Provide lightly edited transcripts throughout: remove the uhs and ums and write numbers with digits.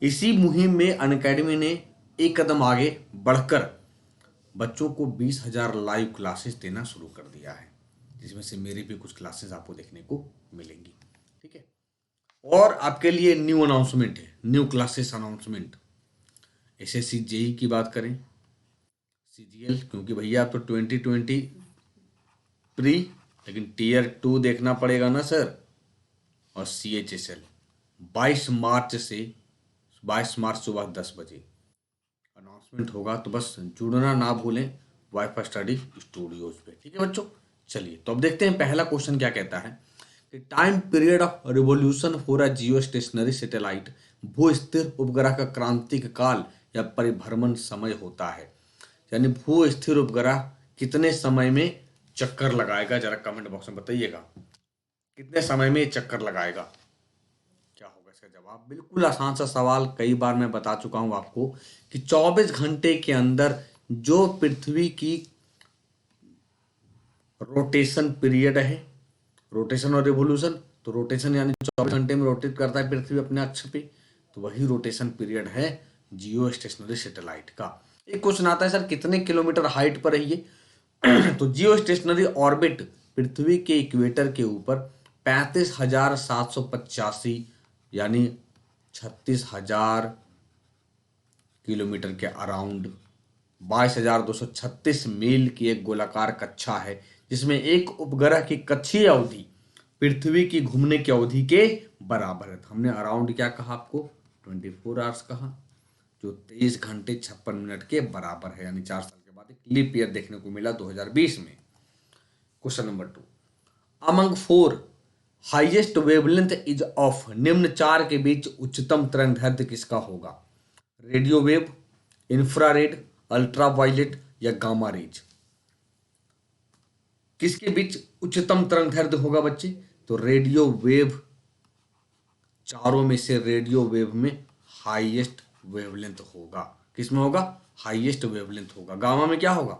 इसी मुहिम में अनअकैडमी ने एक कदम आगे बढ़कर बच्चों को 20,000 लाइव क्लासेस देना शुरू कर दिया है, जिसमें से मेरी भी कुछ क्लासेस आपको देखने को मिलेंगी। ठीक है, और आपके लिए न्यू अनाउंसमेंट है, new classes announcement. SSC JE की बात करें, सीजीएल, क्योंकि भैया आप तो 2020 प्री, लेकिन टीयर 2 देखना पड़ेगा ना सर, और सीएचएसएल 22 मार्च से 22 मार्च सुबह 10 बजे अनाउंसमेंट होगा। तो बस जुड़ना ना भूलें वाईफाई स्टडी स्टूडियोज पे। ठीक है बच्चों, चलिए तो अब देखते हैं पहला क्वेश्चन क्या कहता है कि time period of revolution for a Jio stationery satellite, भू स्थिर उपग्रह का क्रांतिक काल या परिभ्रमण समय होता है। यानी भू स्थिर उपग्रह कितने समय में चक्कर लगाएगा, जरा कमेंट बॉक्स में बताइएगा, कितने समय में चक्कर लगाएगा, क्या होगा इसका जवाब। बिल्कुल आसान सा सवाल, कई बार मैं बता चुका हूं आपको कि 24 घंटे के अंदर जो पृथ्वी की रोटेशन पीरियड है, रोटेशन और रिवोल्यूशन, तो रोटेशन यानी 24 घंटे में रोटेट करता है पृथ्वी अपने अक्ष पे, तो वही रोटेशन पीरियड है जियो स्टेशनरी सैटेलाइट का। एक क्वेश्चन आता है सर कितने किलोमीटर हाइट पर है ये तो जियो स्टेशनरी ऑर्बिट पृथ्वी के इक्वेटर के ऊपर 35,785 यानी 36,000 किलोमीटर के अराउंड 22,236 मील की एक गोलाकार कक्षा है, जिसमें एक उपग्रह की कक्षीय अवधि पृथ्वी की घूमने की अवधि के बराबर है। तो हमने अराउंड क्या कहा आपको, 24 आवर्स कहा, जो 23 घंटे 56 मिनट के बराबर है। यानी 4 साल के बाद एक लीप ईयर देखने को मिला 2020 में। Question number 2, among 4 highest wavelength is of, निम्न 4 के बीच उच्चतम तरंगदैर्घ्य किसका होगा। रेडियो वेव, इंफ्रारेड, अल्ट्रावायलेट या गामा रेज, किसके बीच उच्चतम तरंगदैर्घ्य होगा बच्चे, तो रेडियो वेव, चारों में से रेडियो वेव में हाईएस्ट वेवलेंथ होगा। किसमें होगा, हाईएस्ट वेवलेंथ होगा। गामा में क्या होगा,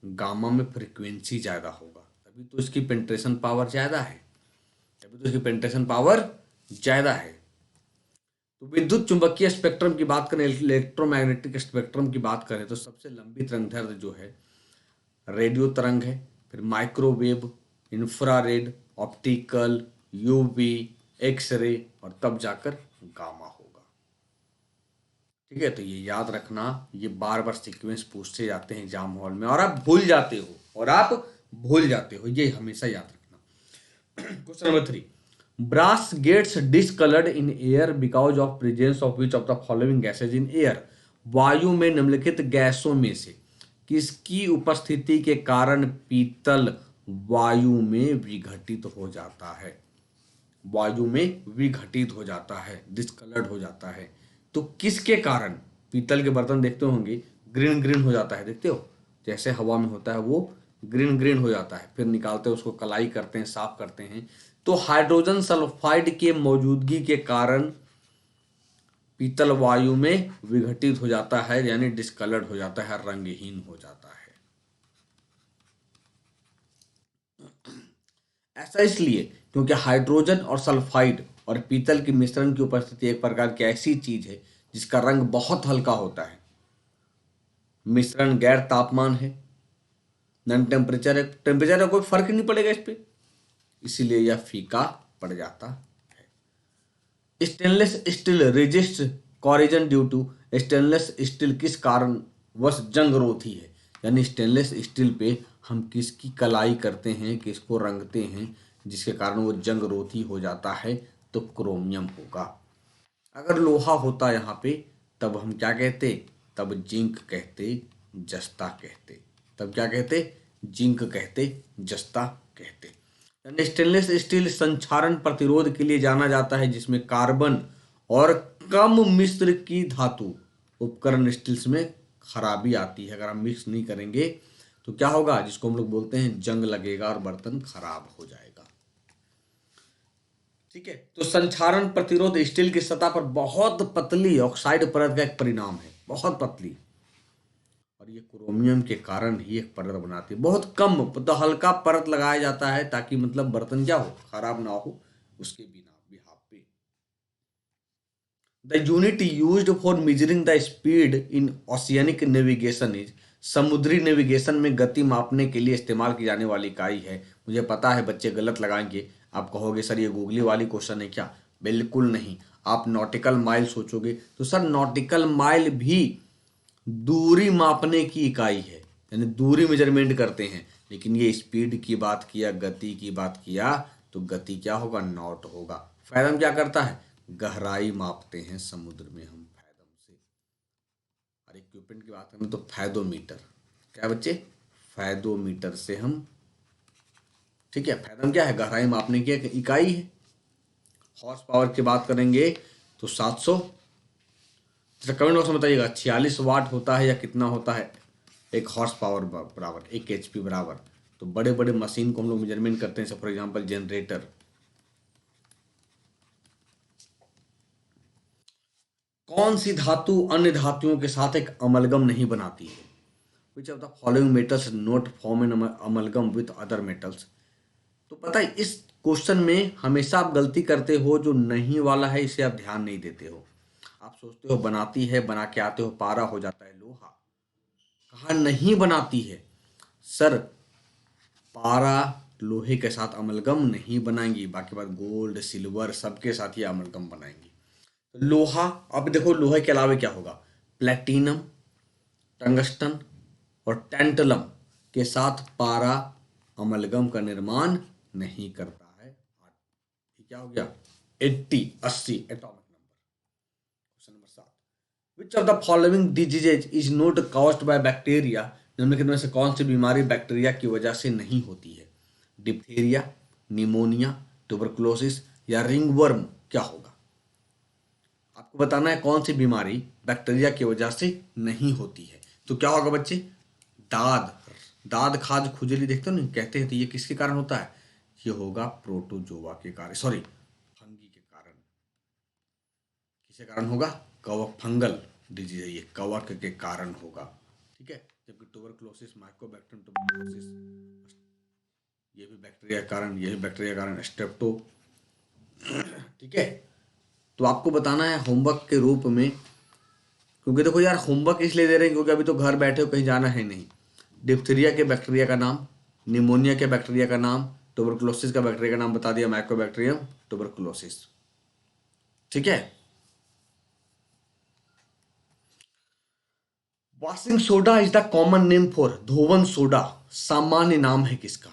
गामा में फ्रीक्वेंसी ज्यादा होगा, तभी तो इसकी पेंट्रेशन पावर ज्यादा है, तभी तो इसकी पेंट्रेशन पावर ज्यादा है। तो विद्युत चुंबकीय स्पेक्ट्रम की बात करें, इलेक्ट्रोमैग्नेटिक स्पेक्ट्रम की बात करें, तो सबसे लंबी तरंगदैर्घ्य जो है रेडियो तरंग है, फिर microwave, infrared, optical, UV, X-ray और तब जाकर गामा होगा। ठीक है, तो ये याद रखना, ये बार बार सीक्वेंस पूछते जाते हैं एग्जाम हॉल में और आप भूल जाते हो, ये हमेशा याद रखना। Question number 3, brass gets discoloured in air because of presence of which of the following gases in air, वायु में निम्नलिखित गैसों में से किसकी उपस्थिति के कारण पीतल वायु में विघटित हो जाता है, वायु में विघटित हो जाता है, डिस्कलर्ड हो जाता है। तो किसके कारण, पीतल के बर्तन देखते होंगे ग्रीन ग्रीन हो जाता है, देखते हो जैसे हवा में होता है वो ग्रीन ग्रीन हो जाता है, फिर निकालते हैं उसको, कलाई करते हैं, साफ करते हैं। तो हाइड्रोजन सल्फाइड के मौजूदगी के कारण पीतल वायु में विघटित हो जाता है, यानी डिस्कलर्ड हो जाता है, रंगहीन हो जाता है। ऐसा इसलिए क्योंकि हाइड्रोजन और सल्फाइड और पीतल के मिश्रण की उपस्थिति एक प्रकार की ऐसी चीज है जिसका रंग बहुत हल्का होता है। मिश्रण गैर तापमान है, नॉन टेम्परेचर है, टेम्परेचर का कोई फर्क नहीं पड़ेगा इस पे, इसीलिए यह फीका पड़ जाता है। Stainless steel resist corrosion due to, stainless steel किस कारण वश जंग रोधी है, यानी स्टेनलेस स्टील पे हम किसकी कलाई करते हैं, किसको रंगते हैं जिसके कारण वो जंग रोधी हो जाता है, तो क्रोमियम होगा। अगर लोहा होता यहाँ पे तब हम क्या कहते, तब जिंक कहते, जस्ता कहते, तब क्या कहते, जिंक कहते, जस्ता कहते। यानी स्टेनलेस स्टील संक्षारण प्रतिरोध के लिए जाना जाता है, जिसमें कार्बन और कम मिश्र की धातु उपकरण स्टील्स में खराबी आती है। अगर हम मिक्स नहीं करेंगे तो क्या होगा, जिसको हम लोग बोलते हैं जंग लगेगा और बर्तन खराब हो जाएगा। ठीक है, तो संक्षारण प्रतिरोध स्टील की सतह पर बहुत पतली ऑक्साइड परत का एक परिणाम है, बहुत पतली, और ये क्रोमियम के कारण ही एक परत बनाती है, बहुत कम, तो हल्का परत लगाया जाता है ताकि मतलब बर्तन क्या हो, खराब ना हो उसके बिना बिहाफ पे। The unit used for measuring the speed in oceanic navigation is, समुद्री नेविगेशन में गति मापने के लिए इस्तेमाल की जाने वाली इकाई है। मुझे पता है बच्चे गलत लगाएंगे, आप कहोगे सर ये गूगली वाली क्वेश्चन है क्या? बिल्कुल नहीं। आप नॉटिकल माइल सोचोगे तो सर नॉटिकल माइल भी दूरी मापने की इकाई है, यानी दूरी मेजरमेंट करते हैं। लेकिन ये स्पीड की बात किया, गति की बात किया, तो गति क्या होगा? नॉट होगा। फैथम क्या करता है? गहराई मापते हैं समुद्र में हम फैथम से। और इक्विपमेंट की बात करें तो फैदोमीटर। क्या बच्चे? फैदोमीटर से हम, ठीक है, फैथम क्या है? गहराई मापने की एक इकाई है। हॉर्स पावर की बात करेंगे तो 700। जरा कमेंट बॉक्स में बताइएगा 46 वाट होता है या कितना होता है एक हॉर्स पावर बराबर, एक एचपी बराबर। तो बड़े बड़े मशीन को हम लोग मेजरमेंट करते हैं, फॉर एग्जांपल जनरेटर। कौन सी धातु अन्य धातुओं के साथ एक अमलगम नहीं बनाती है? Which of the following metals not form an amalgam with other metals? तो पता है इस क्वेश्चन में हमेशा आप गलती करते हो, जो नहीं वाला है इसे आप ध्यान नहीं देते हो। आप सोचते हो बनाती है, बना के आते हो, पारा हो जाता है लोहा। कहा नहीं बनाती है सर, पारा लोहे के साथ अमलगम नहीं बनाएंगी, बाकी बात गोल्ड सिल्वर सबके साथ ये अमलगम बनाएंगी। तो लोहा, अब देखो लोहे के अलावा क्या होगा? प्लेटिनम, टंगस्टन और टेंटलम के साथ पारा अमलगम का निर्माण नहीं करता है। ये क्या हो गया? 80 atomic number. Question number 7, which of the following diseases is not caused by bacteria? निम्नलिखित में से कौन सी बीमारी बैक्टीरिया की वजह से नहीं होती है? डिप्थीरिया, निमोनिया, ट्यूबरकुलोसिस या रिंगवर्म? क्या होगा? आपको बताना है कौन सी बीमारी बैक्टीरिया की वजह से नहीं होती है। तो क्या होगा बच्चे? दाद, दाद खाज खुजली, देखते हो ना कहते हैं, तो ये किसके कारण होता है? ये होगा प्रोटोजोआ के कारण, सॉरी फंगी के कारण। किसके कारण होगा? कवक, फंगल डिजीज है ये, कवक के कारण होगा। ठीक है, जबकि ट्यूबरकुलोसिस, माइकोबैक्टीरियम ट्यूबरकुलोसिस, ये भी बैक्टीरिया के कारण, ये भी बैक्टीरिया के कारण, स्ट्रेप्टो। ठीक है, तो आपको बताना है होमवर्क के रूप में, क्योंकि देखो यार होमवर्क इसलिए दे रहे हैं क्योंकि अभी तो घर बैठे हो, कहीं जाना है नहीं। डिप्थीरिया के बैक्टीरिया का नाम, निमोनिया के बैक्टीरिया का नाम, ट्यूबरकुलोसिस का बैक्टीरिया का नाम बता दिया, माइकोबैक्टीरियम ट्यूबरकुलोसिस। ठीक है, washing soda is the common name for, धोवन सोडा सामान्य नाम है किसका?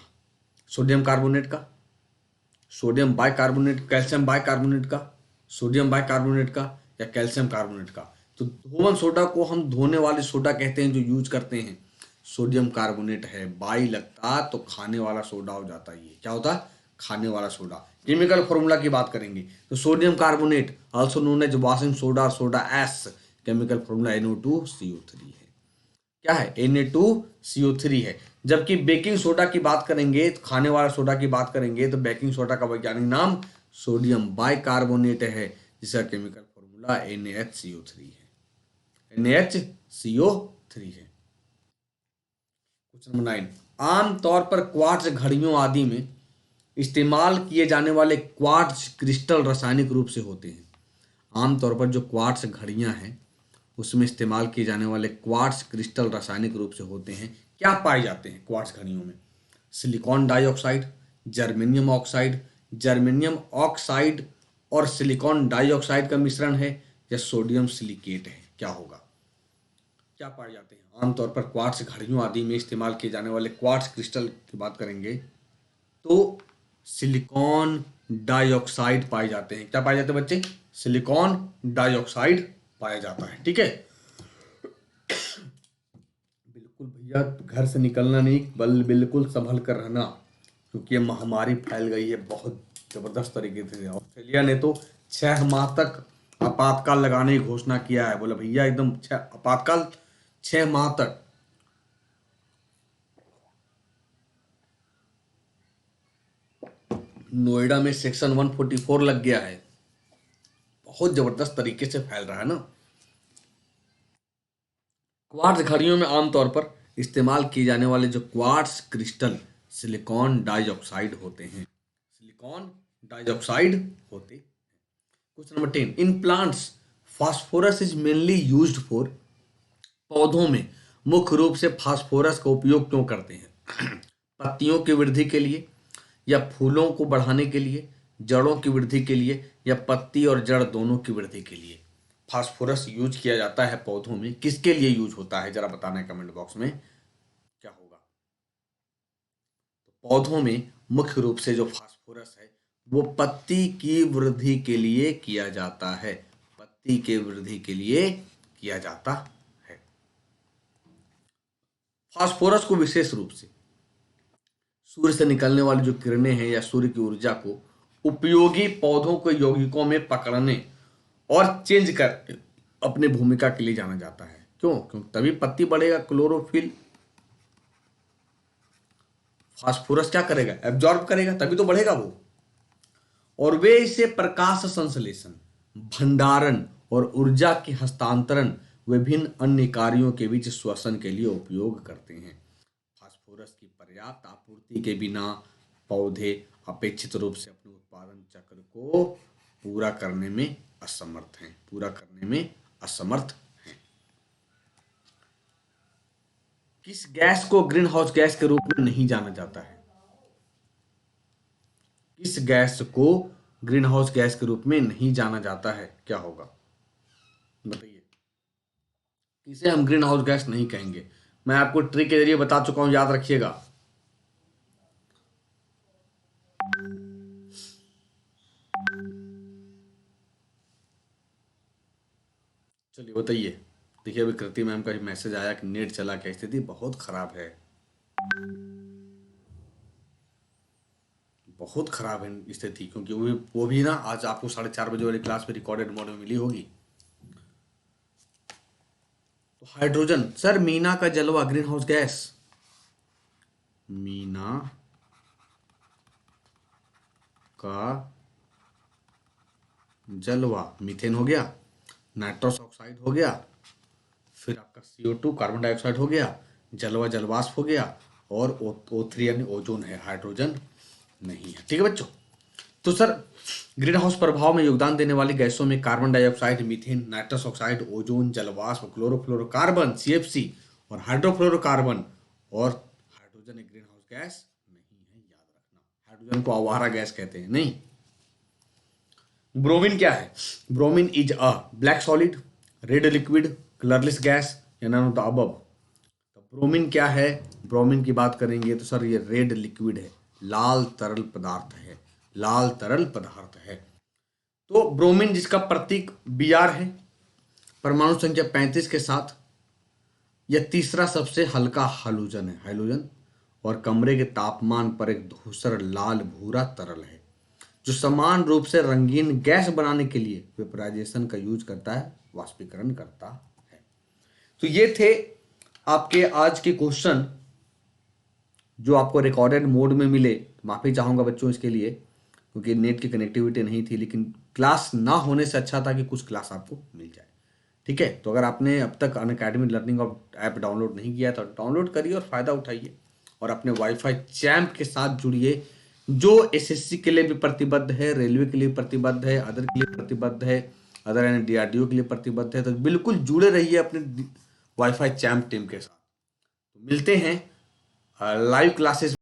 सोडियम कार्बोनेट का, सोडियम बाइकार्बोनेट, कैल्शियम बाइकार्बोनेट का, सोडियम बाइकार्बोनेट का, या कैल्शियम कार्बोनेट का? तो धोवन सोडा को हम धोने वाले सोडा कहते हैं, जो यूज करते हैं सोडियम कार्बोनेट है। बाई लगता तो खाने वाला सोडा हो जाता है। ये क्या होता? खाने वाला सोडा। केमिकल फॉर्मूला की बात करेंगे तो sodium carbonate also known as washing soda और soda ash, chemical formula NO2CO3 है। क्या है? Na2CO3 है। जबकि बेकिंग सोडा की बात करेंगे, तो खाने वाला सोडा की बात करेंगे, तो बेकिंग सोडा का वैज्ञानिक नाम सोडियम बाइकार्बोनेट है, जिसका केमिकल फॉर्मूला NaHCO3 है। NaHCO3 है। क्वेश्चन नंबर 9, आमतौर पर क्वार्ट्ज घड़ियों आदि में इस्तेमाल किए जाने वाले क्वार्ट्ज क्रिस्टल रासायनिक रूप से होते हैं। आमतौर पर जो क्वार्ट्ज घड़ियां हैं उसमें इस्तेमाल किए जाने वाले क्वार्ट्ज क्रिस्टल रासायनिक रूप से होते हैं। क्या पाए जाते हैं क्वार्ट्ज घड़ियों में? Silicon dioxide, germanium oxide, germanium oxide और सिलिकॉन डाइऑक्साइड का मिश्रण है, या सोडियम सिलिकेट है? क्या होगा? क्या पाए जाते हैं आमतौर पर क्वार्ट्ज घड़ियों आदि में इस्तेमाल किए जाने वाले क्वार्ट्ज क्रिस्टल की बात करेंगे तो सिलिकॉन डाइऑक्साइड पाए जाते हैं। क्या पाए जाते हैं बच्चे? सिलिकॉन डाइऑक्साइड पाया जाता है। ठीक है, बिल्कुल भैया घर से निकलना नहीं, बिल्कुल संभल कर रहना, क्योंकि ये महामारी फैल गई है बहुत जबरदस्त तरीके से। ऑस्ट्रेलिया ने तो 6 माह तक आपातकाल लगाने की घोषणा किया है। बोला भैया एकदम आपातकाल 6 माह तक। नोएडा में सेक्शन 144 लग गया है, बहुत जबरदस्त तरीके से फैल रहा है ना। क्वार्ट्ज घड़ियों में आमतौर पर इस्तेमाल किए जाने वाले जो क्वार्ट्ज क्रिस्टल सिलिकॉन डाइऑक्साइड होते हैं, सिलिकॉन डाइऑक्साइड होते। Question number 10, in plants phosphorus is mainly used for, पौधों में मुख्य रूप से फास्फोरस का उपयोग क्यों करते हैं? पत्तियों की वृद्धि के लिए, या फूलों को बढ़ाने के लिए, जड़ों की वृद्धि के लिए, या पत्ती और जड़ दोनों की वृद्धि के लिए फास्फोरस यूज किया जाता है पौधों में? किसके लिए यूज होता है जरा बताना है कमेंट बॉक्स में क्या होगा। तो पौधों में मुख्य रूप से जो फास्फोरस है वो पत्ती की वृद्धि के लिए किया जाता है, पत्ती के वृद्धि के लिए किया जाता है। फास्फोरस को विशेष रूप से सूर्य से निकलने वाली जो किरणें हैं या सूर्य की ऊर्जा को उपयोगी पौधों के यौगिकों में पकड़ने और चेंज कर अपने भूमिका के लिए जाना जाता है। क्यों? तभी पत्ती बढ़ेगा। क्लोरोफिल फास्फोरस क्या करेगा? एब्जॉर्ब करेगा, तभी तो बढ़ेगा वो। और वे इसे प्रकाश संश्लेषण, भंडारण और ऊर्जा के हस्तांतरण, विभिन्न अन्य कार्यों के बीच श्वसन के लिए उपयोग करते हैं। फास्फोरस की पर्याप्त आपूर्ति के बिना पौधे अपेक्षित रूप से अपने उत्पादन चक्र को पूरा करने में असमर्थ हैं, किस गैस को ग्रीन हाउस गैस के रूप में नहीं जाना जाता है? किस गैस को ग्रीन हाउस गैस के रूप में नहीं जाना जाता है? क्या होगा बताइए। इसे हम ग्रीन हाउस गैस नहीं कहेंगे। मैं आपको ट्रिक के जरिए बता चुका हूं, याद रखिएगा। चलिए बताइए। देखिए अभी कृति मैम का मैसेज आया कि नेट चला क्या, स्थिति बहुत खराब है, बहुत खराब है स्थिति, क्योंकि वो भी ना आज आपको 4:30 बजे वाली क्लास में रिकॉर्डेड मोड में मिली होगी। तो हाइड्रोजन, सर मीना का जलवा ग्रीन हाउस गैस, मीना का जलवा मीथेन हो गया, नाइट्रस ऑक्साइड हो गया, फिर आपका CO2 कार्बन डाइऑक्साइड हो गया, जलवा जलवाष्प हो गया, और O3 यानी ओजोन है, हाइड्रोजन नहीं है। ठीक है बच्चों। तो सर ग्रीन हाउस प्रभाव में योगदान देने वाली गैसों में carbon dioxide, methane, nitrous oxide, ozone, जलवाष्प, क्लोरोफ्लोरोकार्बन CFC और हाइड्रोफ्लोरोकार्बन, और हाइड्रोजन एक ग्रीन हाउस गैस नहीं है, याद रखना। हाइड्रोजन को आवारा गैस कहते हैं, नहीं। ब्रोमीन क्या है? Bromine is a black solid, red liquid, colourless gas, या नन ऑफ द अबव। तो ब्रोमीन क्या है? ब्रोमीन की बात करेंगे तो सर ये रेड लिक्विड है, लाल तरल पदार्थ है, लाल तरल पदार्थ है। तो ब्रोमीन जिसका प्रतीक Br है, परमाणु संख्या 35 के साथ, यह तीसरा सबसे हल्का हाइड्रोजन है, हाइड्रोजन, और कमरे के तापमान पर एक धूसर लाल भूरा तरल है जो समान रूप से रंगीन गैस बनाने के लिए वेपराइजेशन का यूज करता है, वाष्पीकरण करता है। तो ये थे आपके आज के क्वेश्चन जो आपको रिकॉर्डेड मोड में मिले। माफी चाहूंगा बच्चों इसके लिए, क्योंकि नेट की कनेक्टिविटी नहीं थी, लेकिन क्लास ना होने से अच्छा था कि कुछ क्लास आपको मिल जाए। ठीक है, तो अगर आपने अब तक अनअकैडमी लर्निंग ऐप डाउनलोड नहीं किया तो डाउनलोड करिए और फायदा उठाइए, और अपने वाईफाई चैम्प के साथ जुड़िए, जो SSC के लिए भी प्रतिबद्ध है, रेलवे के लिए प्रतिबद्ध है, अदर के लिए प्रतिबद्ध है, अदर यानी DRDO के लिए प्रतिबद्ध है। तो बिल्कुल जुड़े रहिए अपने वाईफाई चैम्प टीम के साथ। तो मिलते हैं लाइव क्लासेस